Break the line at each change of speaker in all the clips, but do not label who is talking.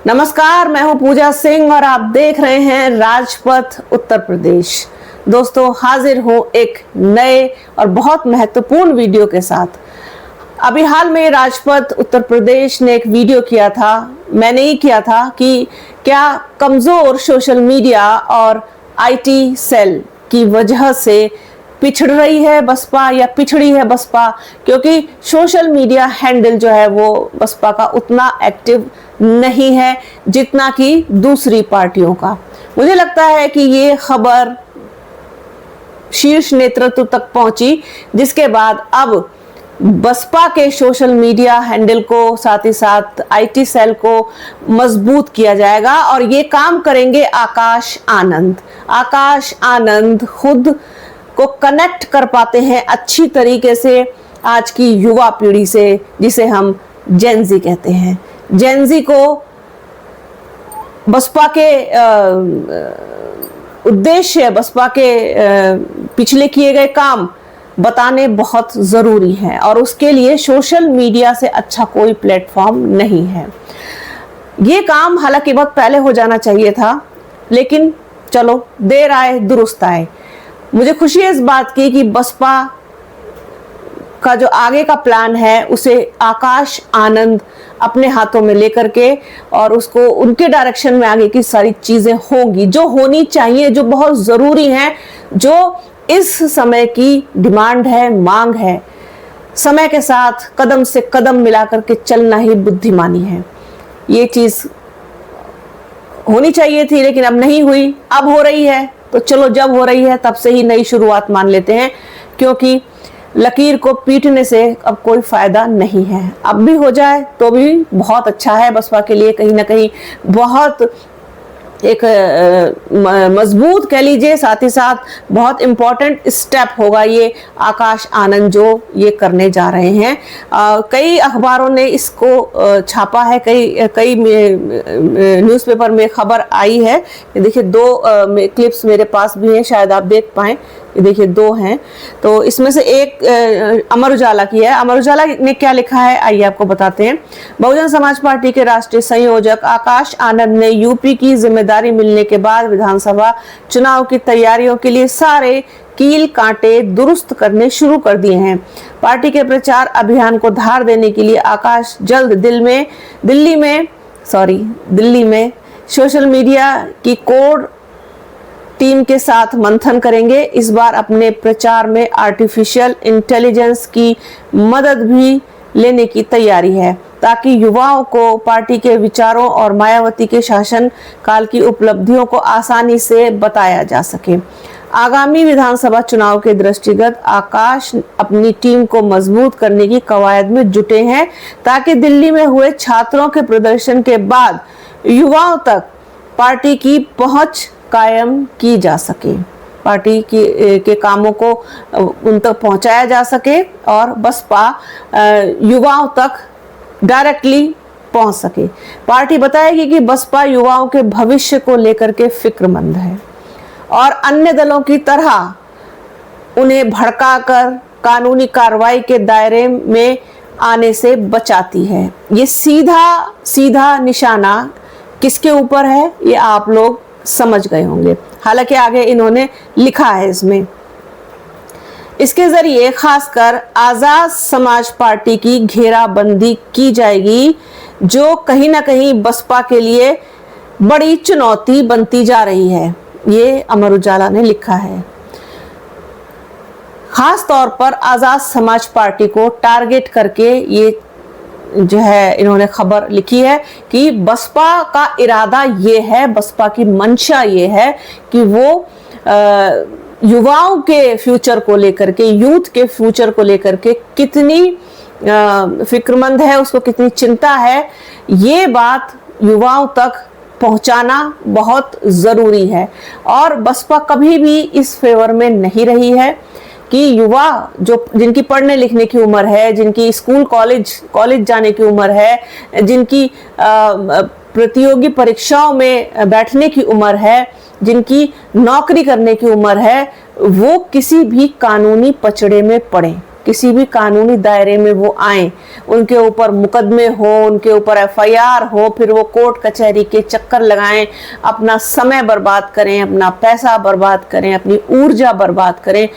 नमस्कार, मैं हूं पूजा सिंह और आप देख रहे हैं राजपथ उत्तर प्रदेश। दोस्तों, हाजिर हूं एक नए और बहुत महत्वपूर्ण वीडियो के साथ। अभी हाल में राजपथ उत्तर प्रदेश ने एक वीडियो किया था, मैंने ही किया था कि क्या कमजोर सोशल मीडिया और आईटी सेल की वजह से पिछड़ रही है बसपा या पिछड़ी है बसपा, क्योंकि सोशल मीडिया हैंडल जो है वो बसपा का उतना एक्टिव नहीं है जितना कि दूसरी पार्टियों का। मुझे लगता है कि ये खबर शीर्ष नेतृत्व तक पहुंची, जिसके बाद अब बसपा के सोशल मीडिया हैंडल को साथ ही साथ आईटी सेल को मजबूत किया जाएगा और ये काम करेंगे आकाश आनंद। आकाश आनंद खुद को कनेक्ट कर पाते हैं अच्छी तरीके से आज की युवा पीढ़ी से, जिसे हम जेनजी कहते हैं। जेनजी को बसपा के उद्देश्य, बसपा के पिछले किए गए काम बताने बहुत जरूरी है और उसके लिए सोशल मीडिया से अच्छा कोई प्लेटफॉर्म नहीं है। ये काम हालांकि बहुत पहले हो जाना चाहिए था, लेकिन चलो देर आए दुरुस्त आए। मुझे खुशी है इस बात की कि बसपा का जो आगे का प्लान है उसे आकाश आनंद अपने हाथों में लेकर के और उसको उनके डायरेक्शन में आगे की सारी चीजें होंगी जो होनी चाहिए, जो बहुत जरूरी हैं, जो इस समय की डिमांड है, मांग है। समय के साथ कदम से कदम मिलाकर के चलना ही बुद्धिमानी है। ये चीज होनी चाहिए थी लेकिन अब नहीं हुई, अब हो रही है। तो चलो, जब हो रही है तब से ही नई शुरुआत मान लेते हैं, क्योंकि लकीर को पीटने से अब कोई फायदा नहीं है। अब भी हो जाए तो भी बहुत अच्छा है, बसपा के लिए कहीं ना कहीं बहुत एक मजबूत कह लीजिए, साथ ही साथ बहुत इम्पोर्टेंट स्टेप होगा ये आकाश आनंद जो ये करने जा रहे हैं। कई अखबारों ने इसको छापा है, कई न्यूज़पेपर में खबर आई है। ये देखिए, दो क्लिप्स मेरे पास भी हैं, शायद आप देख पाएं। ये देखिए, दो हैं। तो इसमें से एक अमर उजाला की है। अमर उजाला ने क्या लिखा है आइए आपको बताते हैं। बहुजन समाज पार्टी के राष्ट्रीय संयोजक आकाश आनंद ने यूपी की जिम्मेदारी मिलने के बाद विधानसभा चुनाव की तैयारियों के लिए सारे कील कांटे दुरुस्त करने शुरू कर दिए हैं। पार्टी के प्रचार अभियान को धार देने के लिए आकाश जल्द दिल्ली में सोशल मीडिया की कोर टीम के साथ मंथन करेंगे। इस बार अपने प्रचार में आर्टिफिशियल इंटेलिजेंस की मदद भी लेने की तैयारी है, ताकि युवाओं को पार्टी के विचारों और मायावती के शासन काल की उपलब्धियों को आसानी से बताया जा सके। आगामी विधानसभा चुनाव के दृष्टिगत आकाश अपनी टीम को मजबूत करने की कवायद में जुटे हैं, ताकि दिल्ली में हुए छात्रों के प्रदर्शन के बाद युवाओं तक पार्टी की पहुंच कायम की जा सके, पार्टी के कामों को उन तक पहुंचाया जा सके और बसपा युवाओं तक डायरेक्टली पहुंच सके। पार्टी बताएगी कि बसपा युवाओं के भविष्य को लेकर के फिक्रमंद है और अन्य दलों की तरह उन्हें भड़काकर कानूनी कार्रवाई के दायरे में आने से बचाती है। ये सीधा निशाना किसके ऊपर है ये आप लोग समझ गए होंगे। हालांकि आगे इन्होंने लिखा है इसमें, इसके जरिए खासकर आजाद समाज पार्टी की घेराबंदी की जाएगी, जो कहीं ना कहीं बसपा के लिए बड़ी चुनौती बनती जा रही है। ये अमर उजाला ने लिखा है। खास तौर पर आजाद समाज पार्टी को टारगेट करके ये जो है इन्होंने खबर लिखी है कि बसपा का इरादा ये है, बसपा की मंशा ये है कि वो युवाओं के फ्यूचर को लेकर के, यूथ के फ्यूचर को लेकर के कितनी फिक्रमंद है, उसको कितनी चिंता है, ये बात युवाओं तक पहुंचाना बहुत जरूरी है। और बसपा कभी भी इस फेवर में नहीं रही है कि युवा जिनकी पढ़ने लिखने की उम्र है, जिनकी स्कूल कॉलेज जाने की उम्र है, जिनकी प्रतियोगी परीक्षाओं में बैठने की उम्र है, जिनकी नौकरी करने की उम्र है, वो किसी भी कानूनी पचड़े में पड़े। किसी भी कानूनी दायरे में वो आए, उनके ऊपर मुकदमे हो, उनके ऊपर एफआईआर हो, फिर वो कोर्ट कचहरी के चक्कर लगाएं, अपना समय बर्बाद करें, अपना पैसा बर्बाद करें, अपनी ऊर्जा बर्बाद करें,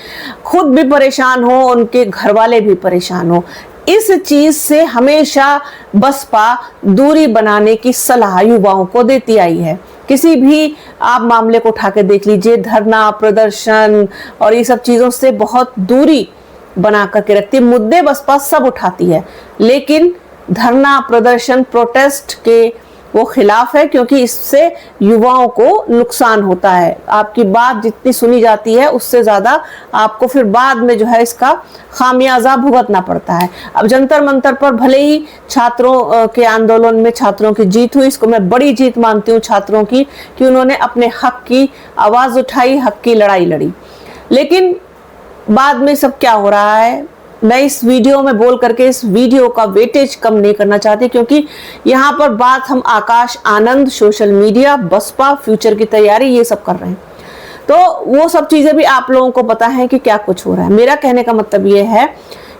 खुद भी परेशान हो, उनके घर वाले भी परेशान हो। इस चीज से हमेशा बसपा दूरी बनाने की सलाह युवाओं को देती आई है। किसी भी आप मामले को उठा के देख लीजिए, धरना प्रदर्शन और ये सब चीजों से बहुत दूरी बना करके रखती है। मुद्दे बसपा सब उठाती है, लेकिन धरना प्रदर्शन प्रोटेस्ट के वो खिलाफ है, क्योंकि इससे युवाओं को नुकसान होता है। आपकी बात जितनी सुनी जाती है उससे ज्यादा आपको फिर बाद में जो है इसका खामियाजा भुगतना पड़ता है। अब जंतर मंतर पर भले ही छात्रों के आंदोलन में छात्रों की जीत हुई, इसको मैं बड़ी जीत मानती हूँ छात्रों की, कि उन्होंने अपने हक की आवाज उठाई, हक की लड़ाई लड़ी। लेकिन बाद में सब क्या हो रहा है, मैं इस वीडियो में बोल करके इस वीडियो का वेटेज कम नहीं करना चाहती, क्योंकि यहाँ पर बात हम Akash Anand, social media, Baspa, future की तैयारी, ये सब कर रहे हैं। तो वो सब चीजें भी आप लोगों को पता है कि क्या कुछ हो रहा है। मेरा कहने का मतलब ये है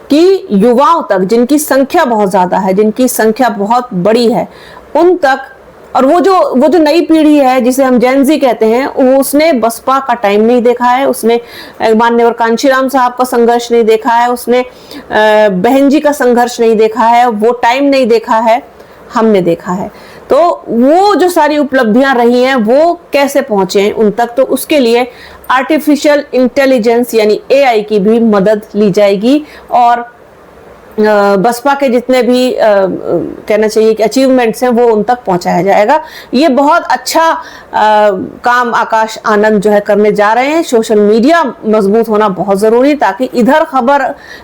कि युवाओं तक, जिनकी संख्या बहुत ज्यादा है, जिनकी संख्या बहुत बड़ी है, उन तक, और वो जो नई पीढ़ी है जिसे हम जेन ज़ी कहते हैं, उसने बसपा का टाइम नहीं देखा है, उसने माननीय कांशीराम साहब का संघर्ष नहीं देखा है, उसने बहन जी का संघर्ष नहीं देखा है, वो टाइम नहीं देखा है, हमने देखा है। तो वो जो सारी उपलब्धियां रही हैं वो कैसे पहुंचे हैं उन तक, तो उसके लिए आर्टिफिशियल इंटेलिजेंस यानी एआई की भी मदद ली जाएगी, और बसपा के जितने भी कहना चाहिए कि अचीवमेंट्स हैं वो उन तक पहुंचाया जाएगा। ये बहुत अच्छा काम आकाश आनंद जो है करने जा रहे हैं। सोशल मीडिया मजबूत होना बहुत ज़रूरी, ताकि इधर खबर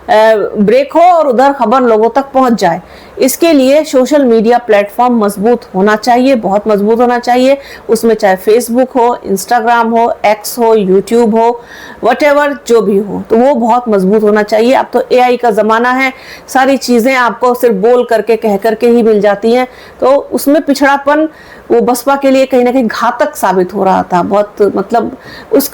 ब्रेक हो और उधर खबर लोगों तक पहुंच जाए। इसके लिए सोशल मीडिया प्लेटफॉर्म मजबूत होना चाहिए, बहुत मजबूत होना चाहिए। उसमें चाहे फेसबुक हो, इंस्टाग्राम हो, एक्स हो, यूट्यूब हो, व्हाटएवर जो भी हो, तो वो बहुत मजबूत होना चाहिए। अब तो एआई का ज़माना है, सारी चीज़ें आपको सिर्फ बोल करके कह करके ही मिल जाती हैं, तो उसमें पिछड़ापन वो बसपा के लिए कहीं ना कहीं घातक साबित हो रहा था। बहुत मतलब उस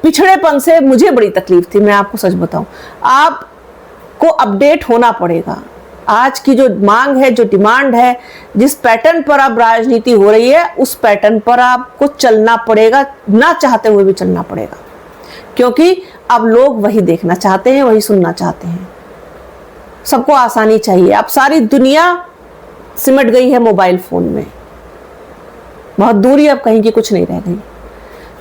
पिछड़ेपन से मुझे बड़ी तकलीफ थी, मैं आपको सच बताऊं। आपको अपडेट होना पड़ेगा। आज की जो मांग है, जो डिमांड है, जिस पैटर्न पर अब राजनीति हो रही है, उस पैटर्न पर आपको चलना पड़ेगा, ना चाहते हुए भी चलना पड़ेगा, क्योंकि अब लोग वही देखना चाहते हैं, वही सुनना चाहते हैं। सबको आसानी चाहिए। अब सारी दुनिया सिमट गई है मोबाइल फोन में, बहुत दूरी अब कहीं की कुछ नहीं रह गई।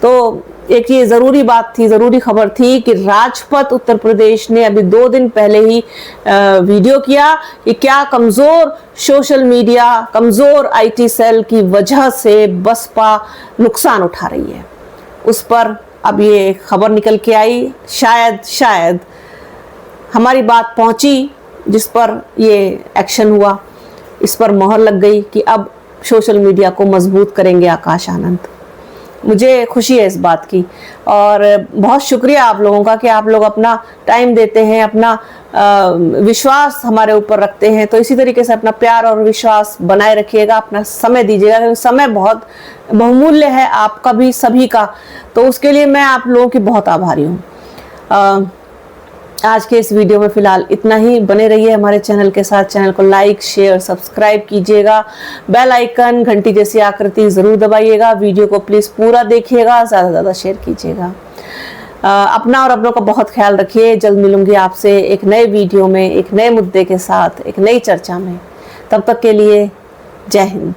तो एक ये ज़रूरी बात थी, ज़रूरी खबर थी कि राजपथ उत्तर प्रदेश ने अभी 2 दिन पहले ही वीडियो किया कि क्या कमज़ोर सोशल मीडिया, कमज़ोर आईटी सेल की वजह से बसपा नुकसान उठा रही है। उस पर अब ये खबर निकल के आई, शायद हमारी बात पहुंची, जिस पर ये एक्शन हुआ, इस पर मोहर लग गई कि अब सोशल मीडिया को मजबूत करेंगे आकाश आनंद। मुझे खुशी है इस बात की, और बहुत शुक्रिया आप लोगों का कि आप लोग अपना टाइम देते हैं, अपना विश्वास हमारे ऊपर रखते हैं। तो इसी तरीके से अपना प्यार और विश्वास बनाए रखिएगा, अपना समय दीजिएगा, क्योंकि समय बहुत बहुमूल्य है, आपका भी, सभी का। तो उसके लिए मैं आप लोगों की बहुत आभारी हूँ। आज के इस वीडियो में फिलहाल इतना ही। बने रहिए हमारे चैनल के साथ। चैनल को लाइक, शेयर, सब्सक्राइब कीजिएगा। बेल आइकन, घंटी जैसी आकृति ज़रूर दबाइएगा। वीडियो को प्लीज़ पूरा देखिएगा, ज़्यादा से ज़्यादा शेयर कीजिएगा। अपना और अपनों का बहुत ख्याल रखिए। जल्द मिलूंगी आपसे एक नए वीडियो में, एक नए मुद्दे के साथ, एक नई चर्चा में। तब तक के लिए जय हिंद।